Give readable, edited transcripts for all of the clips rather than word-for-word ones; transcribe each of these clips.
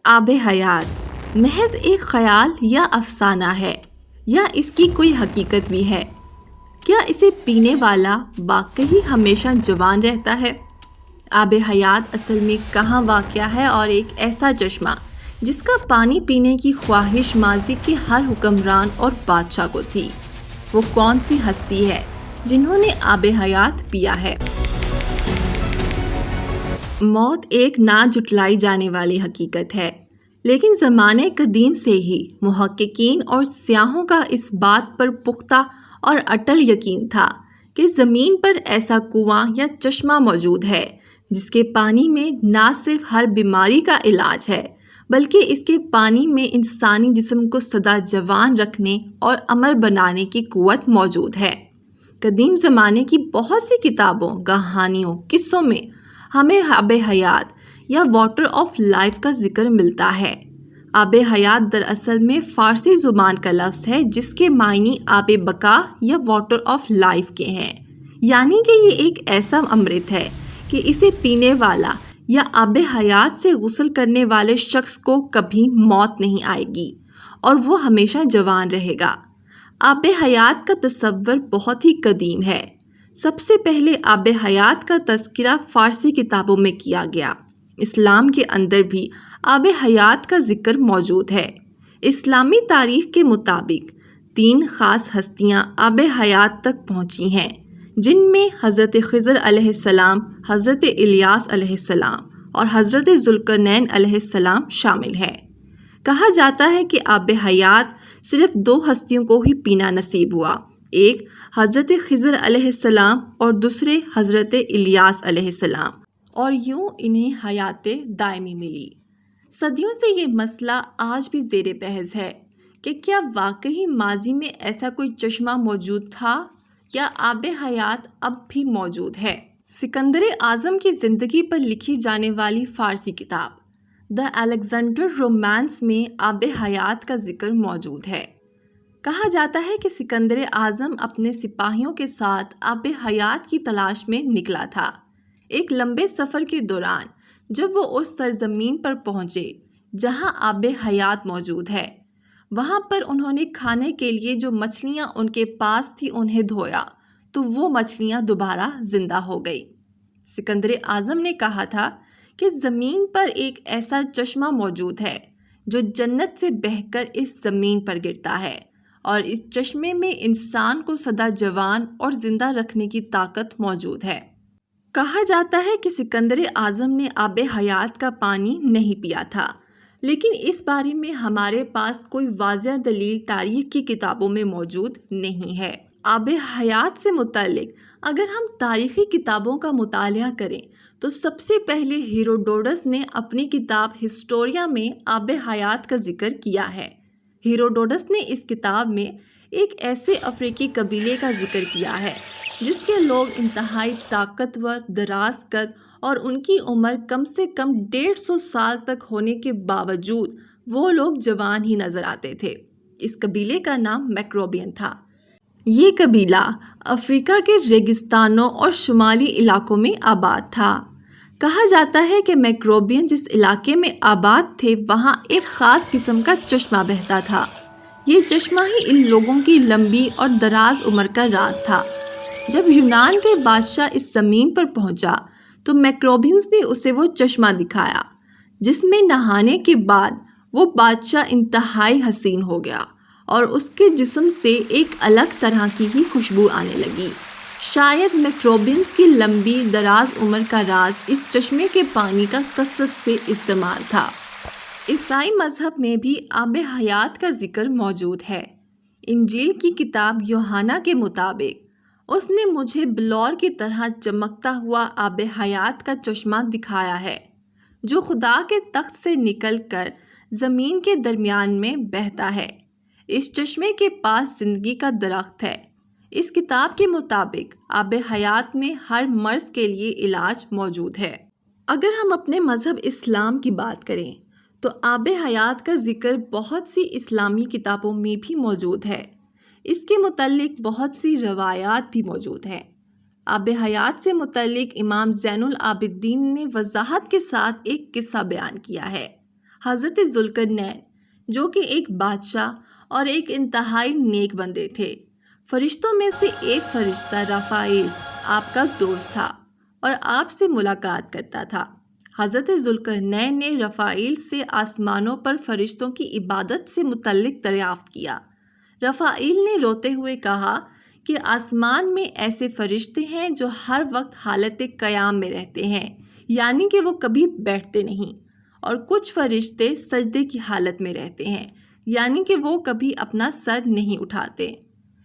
آب حیات محض ایک خیال یا افسانہ ہے یا اس کی کوئی حقیقت بھی ہے؟ کیا اسے پینے والا واقعی ہمیشہ جوان رہتا ہے؟ آب حیات اصل میں کہاں واقع ہے اور ایک ایسا چشمہ جس کا پانی پینے کی خواہش ماضی کے ہر حکمران اور بادشاہ کو تھی، وہ کون سی ہستی ہے جنہوں نے آب حیات پیا ہے؟ موت ایک نہ جھٹلائی جانے والی حقیقت ہے، لیکن زمانے قدیم سے ہی محققین اور سیاحوں کا اس بات پر پختہ اور اٹل یقین تھا کہ زمین پر ایسا کنواں یا چشمہ موجود ہے جس کے پانی میں نہ صرف ہر بیماری کا علاج ہے بلکہ اس کے پانی میں انسانی جسم کو سدا جوان رکھنے اور امر بنانے کی قوت موجود ہے۔ قدیم زمانے کی بہت سی کتابوں، کہانیوں، قصوں میں ہمیں آب حیات یا واٹر آف لائف کا ذکر ملتا ہے۔ آب حیات دراصل میں فارسی زبان کا لفظ ہے جس کے معنی آب بقا یا واٹر آف لائف کے ہیں، یعنی کہ یہ ایک ایسا امرت ہے کہ اسے پینے والا یا آب حیات سے غسل کرنے والے شخص کو کبھی موت نہیں آئے گی اور وہ ہمیشہ جوان رہے گا۔ آب حیات کا تصور بہت ہی قدیم ہے۔ سب سے پہلے آب حیات کا تذکرہ فارسی کتابوں میں کیا گیا۔ اسلام کے اندر بھی آب حیات کا ذکر موجود ہے۔ اسلامی تاریخ کے مطابق 3 خاص ہستیاں آب حیات تک پہنچی ہیں، جن میں حضرت خضر علیہ السلام، حضرت الیاس علیہ السلام اور حضرت ذوالقرنین علیہ السلام شامل ہیں۔ کہا جاتا ہے کہ آب حیات صرف 2 ہستیوں کو ہی پینا نصیب ہوا، ایک حضرت خضر علیہ السلام اور دوسرے حضرت الیاس علیہ السلام، اور یوں انہیں حیات دائمی ملی۔ صدیوں سے یہ مسئلہ آج بھی زیر بحث ہے کہ کیا واقعی ماضی میں ایسا کوئی چشمہ موجود تھا یا آب حیات اب بھی موجود ہے؟ سکندر اعظم کی زندگی پر لکھی جانے والی فارسی کتاب دی الیگزینڈر رومانس میں آب حیات کا ذکر موجود ہے۔ کہا جاتا ہے کہ سکندر اعظم اپنے سپاہیوں کے ساتھ آب حیات کی تلاش میں نکلا تھا۔ ایک لمبے سفر کے دوران جب وہ اس سرزمین پر پہنچے جہاں آب حیات موجود ہے، وہاں پر انہوں نے کھانے کے لیے جو مچھلیاں ان کے پاس تھی انہیں دھویا تو وہ مچھلیاں دوبارہ زندہ ہو گئی۔ سکندر اعظم نے کہا تھا کہ زمین پر ایک ایسا چشمہ موجود ہے جو جنت سے بہہ کر اس زمین پر گرتا ہے، اور اس چشمے میں انسان کو سدا جوان اور زندہ رکھنے کی طاقت موجود ہے۔ کہا جاتا ہے کہ سکندر اعظم نے آب حیات کا پانی نہیں پیا تھا، لیکن اس بارے میں ہمارے پاس کوئی واضح دلیل تاریخ کی کتابوں میں موجود نہیں ہے۔ آب حیات سے متعلق اگر ہم تاریخی کتابوں کا مطالعہ کریں تو سب سے پہلے ہیروڈوٹس نے اپنی کتاب ہسٹوریا میں آب حیات کا ذکر کیا ہے۔ ہیروڈوٹس نے اس کتاب میں ایک ایسے افریقی قبیلے کا ذکر کیا ہے جس کے لوگ انتہائی طاقتور، دراز قد اور ان کی عمر کم سے کم 150 سال تک ہونے کے باوجود وہ لوگ جوان ہی نظر آتے تھے۔ اس قبیلے کا نام میکروبین تھا۔ یہ قبیلہ افریقہ کے ریگستانوں اور شمالی علاقوں میں آباد تھا۔ کہا جاتا ہے کہ میکروبین جس علاقے میں آباد تھے وہاں ایک خاص قسم کا چشمہ بہتا تھا۔ یہ چشمہ ہی ان لوگوں کی لمبی اور دراز عمر کا راز تھا۔ جب یونان کے بادشاہ اس زمین پر پہنچا تو میکروبینز نے اسے وہ چشمہ دکھایا جس میں نہانے کے بعد وہ بادشاہ انتہائی حسین ہو گیا اور اس کے جسم سے ایک الگ طرح کی ہی خوشبو آنے لگی۔ شاید میکروبینز کی لمبی دراز عمر کا راز اس چشمے کے پانی کا کثرت سے استعمال تھا۔ عیسائی مذہب میں بھی آب حیات کا ذکر موجود ہے۔ انجیل کی کتاب یوحنا کے مطابق اس نے مجھے بلور کی طرح چمکتا ہوا آب حیات کا چشمہ دکھایا ہے جو خدا کے تخت سے نکل کر زمین کے درمیان میں بہتا ہے۔ اس چشمے کے پاس زندگی کا درخت ہے۔ اس کتاب کے مطابق آب حیات میں ہر مرض کے لیے علاج موجود ہے۔ اگر ہم اپنے مذہب اسلام کی بات کریں تو آب حیات کا ذکر بہت سی اسلامی کتابوں میں بھی موجود ہے۔ اس کے متعلق بہت سی روایات بھی موجود ہیں۔ آب حیات سے متعلق امام زین العابدین نے وضاحت کے ساتھ ایک قصہ بیان کیا ہے۔ حضرت ذوالقرنین جو کہ ایک بادشاہ اور ایک انتہائی نیک بندے تھے۔ فرشتوں میں سے ایک فرشتہ رافائیل آپ کا دوست تھا اور آپ سے ملاقات کرتا تھا۔ حضرت ذوالقرنین نے رافائیل سے آسمانوں پر فرشتوں کی عبادت سے متعلق دریافت کیا۔ رافائیل نے روتے ہوئے کہا کہ آسمان میں ایسے فرشتے ہیں جو ہر وقت حالت قیام میں رہتے ہیں، یعنی کہ وہ کبھی بیٹھتے نہیں، اور کچھ فرشتے سجدے کی حالت میں رہتے ہیں، یعنی کہ وہ کبھی اپنا سر نہیں اٹھاتے۔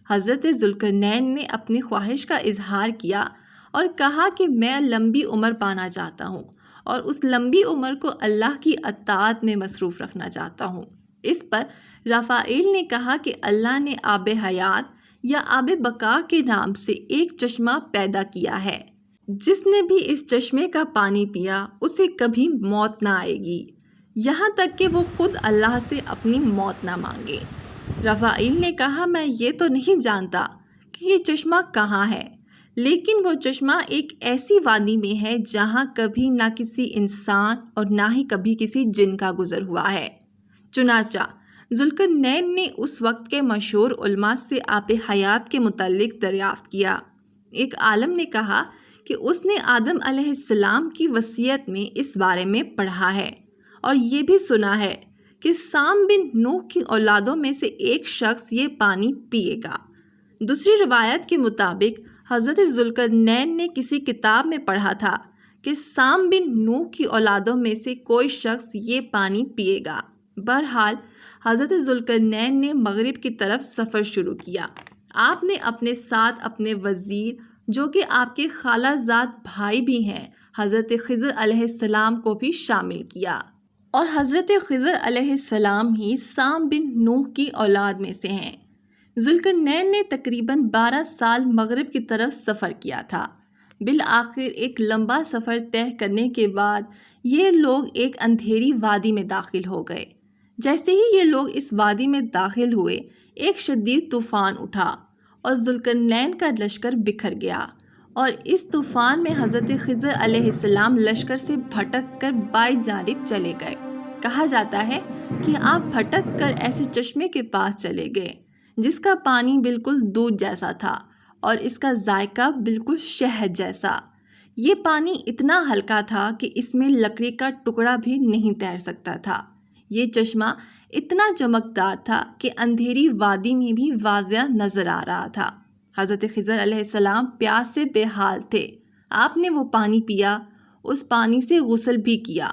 حضرت ذوالقرنین نے اپنی خواہش کا اظہار کیا اور کہا کہ میں لمبی عمر پانا چاہتا ہوں اور اس لمبی عمر کو اللہ کی اطاعت میں مصروف رکھنا چاہتا ہوں۔ اس پر رافائیل نے کہا کہ اللہ نے آب حیات یا آب بقا کے نام سے ایک چشمہ پیدا کیا ہے، جس نے بھی اس چشمے کا پانی پیا اسے کبھی موت نہ آئے گی، یہاں تک کہ وہ خود اللہ سے اپنی موت نہ مانگے۔ رافائیل نے کہا میں یہ تو نہیں جانتا کہ یہ چشمہ کہاں ہے، لیکن وہ چشمہ ایک ایسی وادی میں ہے جہاں کبھی نہ کسی انسان اور نہ ہی کبھی کسی جن کا گزر ہوا ہے۔ چنانچہ ذوالقرنین نے اس وقت کے مشہور علماء سے آب حیات کے متعلق دریافت کیا۔ ایک عالم نے کہا کہ اس نے آدم علیہ السلام کی وصیت میں اس بارے میں پڑھا ہے اور یہ بھی سنا ہے کہ سام بن نوح کی اولادوں میں سے ایک شخص یہ پانی پیے گا۔ دوسری روایت کے مطابق حضرت ذوالقرنین نے کسی کتاب میں پڑھا تھا کہ سام بن نوح کی اولادوں میں سے کوئی شخص یہ پانی پیے گا۔ بہرحال حضرت ذوالقرنین نے مغرب کی طرف سفر شروع کیا۔ آپ نے اپنے ساتھ اپنے وزیر جو کہ آپ کے خالہ زاد بھائی بھی ہیں حضرت خضر علیہ السلام کو بھی شامل کیا، اور حضرت خضر علیہ السلام ہی سام بن نوح کی اولاد میں سے ہیں۔ ذوالقرنین نے تقریباً 12 سال مغرب کی طرف سفر کیا تھا۔ بالآخر ایک لمبا سفر طے کرنے کے بعد یہ لوگ ایک اندھیری وادی میں داخل ہو گئے۔ جیسے ہی یہ لوگ اس وادی میں داخل ہوئے، ایک شدید طوفان اٹھا اور ذوالقرنین کا لشکر بکھر گیا، اور اس طوفان میں حضرت خضر علیہ السلام لشکر سے بھٹک کر بائیں جانب چلے گئے۔ کہا جاتا ہے کہ آپ بھٹک کر ایسے چشمے کے پاس چلے گئے جس کا پانی بالکل دودھ جیسا تھا اور اس کا ذائقہ بالکل شہد جیسا۔ یہ پانی اتنا ہلکا تھا کہ اس میں لکڑی کا ٹکڑا بھی نہیں تیر سکتا تھا۔ یہ چشمہ اتنا چمکدار تھا کہ اندھیری وادی میں بھی واضح نظر آ رہا تھا۔ حضرت خضر علیہ السلام پیاس سے بے حال تھے۔ آپ نے وہ پانی پیا، اس پانی سے غسل بھی کیا۔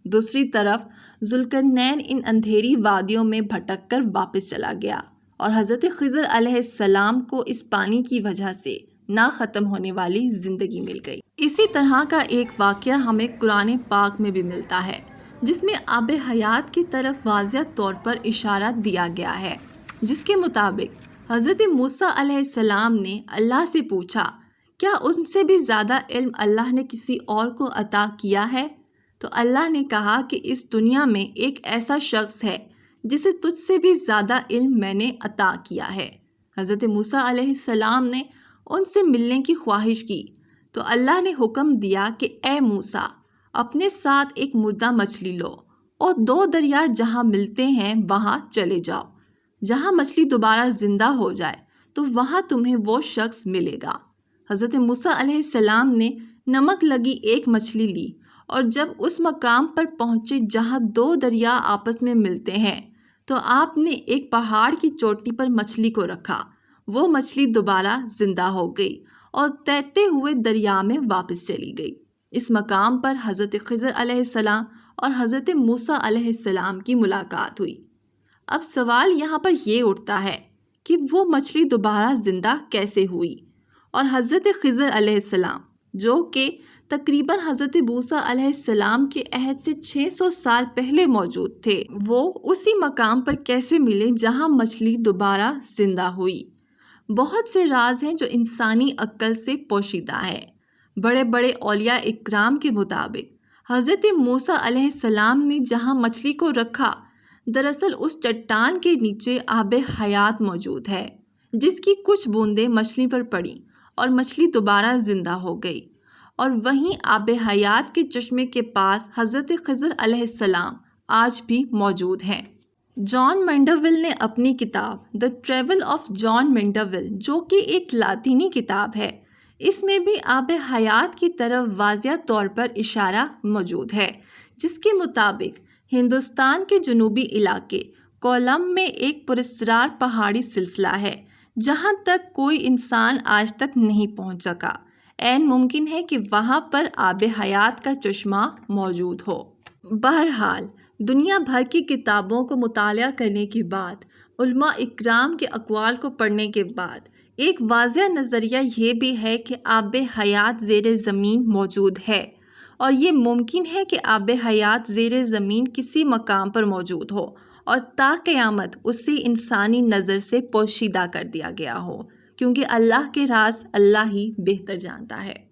دوسری طرف ذوالقرنین ان اندھیری وادیوں میں بھٹک کر واپس چلا گیا، اور حضرت خضر علیہ السلام کو اس پانی کی وجہ سے نہ ختم ہونے والی زندگی مل گئی۔ اسی طرح کا ایک واقعہ ہمیں قرآن پاک میں بھی ملتا ہے، جس میں آب حیات کی طرف واضح طور پر اشارہ دیا گیا ہے، جس کے مطابق حضرت موسیٰ علیہ السلام نے اللہ سے پوچھا کیا ان سے بھی زیادہ علم اللہ نے کسی اور کو عطا کیا ہے؟ تو اللہ نے کہا کہ اس دنیا میں ایک ایسا شخص ہے جسے تجھ سے بھی زیادہ علم میں نے عطا کیا ہے۔ حضرت موسیٰ علیہ السلام نے ان سے ملنے کی خواہش کی تو اللہ نے حکم دیا کہ اے موسیٰ، اپنے ساتھ ایک مردہ مچھلی لو اور 2 دریا جہاں ملتے ہیں وہاں چلے جاؤ۔ جہاں مچھلی دوبارہ زندہ ہو جائے تو وہاں تمہیں وہ شخص ملے گا۔ حضرت موسیٰ علیہ السلام نے نمک لگی ایک مچھلی لی، اور جب اس مقام پر پہنچے جہاں 2 دریا آپس میں ملتے ہیں تو آپ نے ایک پہاڑ کی چوٹی پر مچھلی کو رکھا۔ وہ مچھلی دوبارہ زندہ ہو گئی اور تیرتے ہوئے دریا میں واپس چلی گئی۔ اس مقام پر حضرت خضر علیہ السلام اور حضرت موسیٰ علیہ السلام کی ملاقات ہوئی۔ اب سوال یہاں پر یہ اٹھتا ہے کہ وہ مچھلی دوبارہ زندہ کیسے ہوئی، اور حضرت خضر علیہ السلام جو کہ تقریباً حضرت موسیٰ علیہ السلام کے عہد سے 600 سال پہلے موجود تھے، وہ اسی مقام پر کیسے ملے جہاں مچھلی دوبارہ زندہ ہوئی؟ بہت سے راز ہیں جو انسانی عقل سے پوشیدہ ہیں۔ بڑے بڑے اولیاء اکرام کے مطابق حضرت موسیٰ علیہ السلام نے جہاں مچھلی کو رکھا، دراصل اس چٹان کے نیچے آب حیات موجود ہے، جس کی کچھ بوندیں مچھلی پر پڑیں اور مچھلی دوبارہ زندہ ہو گئی، اور وہیں آب حیات کے چشمے کے پاس حضرت خضر علیہ السلام آج بھی موجود ہیں۔ جان مینڈرول نے اپنی کتاب دا ٹریول آف جان مینڈرول، جو کہ ایک لاطینی کتاب ہے، اس میں بھی آب حیات کی طرف واضح طور پر اشارہ موجود ہے، جس کے مطابق ہندوستان کے جنوبی علاقے کولم میں ایک پراسرار پہاڑی سلسلہ ہے جہاں تک کوئی انسان آج تک نہیں پہنچ سکا۔ عین ممکن ہے کہ وہاں پر آب حیات کا چشمہ موجود ہو۔ بہرحال دنیا بھر کی کتابوں کو مطالعہ کرنے کے بعد، علماء اکرام کے اقوال کو پڑھنے کے بعد، ایک واضح نظریہ یہ بھی ہے کہ آب حیات زیر زمین موجود ہے، اور یہ ممکن ہے کہ آب حیات زیر زمین کسی مقام پر موجود ہو اور تا قیامت اسے انسانی نظر سے پوشیدہ کر دیا گیا ہو، کیونکہ اللہ کے راز اللہ ہی بہتر جانتا ہے۔